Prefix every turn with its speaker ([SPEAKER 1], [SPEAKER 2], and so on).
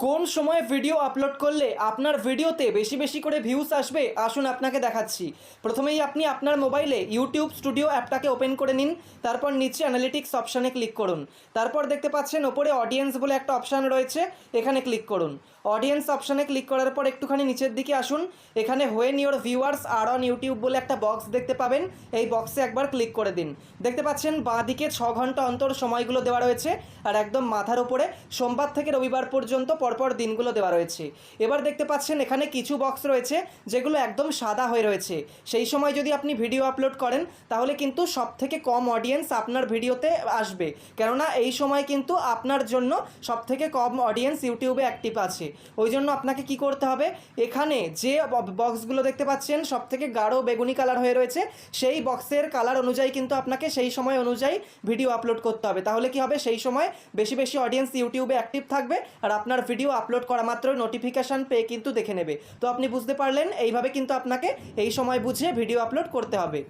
[SPEAKER 1] কোন সময় video upload করলে আপনার ভিডিওতে বেশি বেশি করে ভিউজ আসবে আসুন আপনাকে দেখাচ্ছি। প্রথমেই আপনি আপনার মোবাইলে ইউটিউব স্টুডিও অ্যাপটাকে ওপেন করে নিন। তারপর নিচে অ্যানালিটিক্স অপশানে ক্লিক করুন। তারপর দেখতে পাচ্ছেন ওপরে অডিয়েন্স বলে একটা অপশান রয়েছে, এখানে ক্লিক করুন। অডিয়েন্স অপশানে ক্লিক করার পর একটুখানি নিচের দিকে আসুন। এখানে when your viewers are on YouTube বলে একটা বক্স দেখতে পাবেন, এই বক্সে একবার ক্লিক করে দিন। দেখতে পাচ্ছেন বাঁ দিকে 6 ঘন্টা অন্তর সময়গুলো দেওয়া রয়েছে, আর একদম মাথার উপরে সোমবার থেকে রবিবার পর্যন্ত পরপর দিনগুলো দেওয়া রয়েছে। এবার দেখতে পাচ্ছেন এখানে কিছু বক্স রয়েছে যেগুলো একদম সাদা হয়ে রয়েছে। সেই সময় যদি আপনি ভিডিও আপলোড করেন তাহলে কিন্তু সবথেকে কম অডিয়েন্স আপনার ভিডিওতে আসবে, কেননা এই সময় কিন্তু আপনার জন্য সবথেকে কম অডিয়েন্স ইউটিউবে অ্যাক্টিভ আছে। ওই জন্য আপনাকে কি করতে হবে, এখানে যে বক্সগুলো দেখতে পাচ্ছেন সবথেকে গাঢ় বেগুনি কালার হয়ে রয়েছে, সেই বক্সের কালার অনুযায়ী কিন্তু আপনাকে সেই সময় অনুযায়ী ভিডিও আপলোড করতে হবে। তাহলে কি হবে, সেই সময় বেশি বেশি অডিয়েন্স ইউটিউবে অ্যাক্টিভ থাকবে, আর আপনার ভিডিও আপলোড করা মাত্রই নোটিফিকেশান পেয়ে কিন্তু দেখে নেবে। তো আপনি বুঝতে পারলেন, এইভাবে কিন্তু আপনাকে এই সময় বুঝে ভিডিও আপলোড করতে হবে।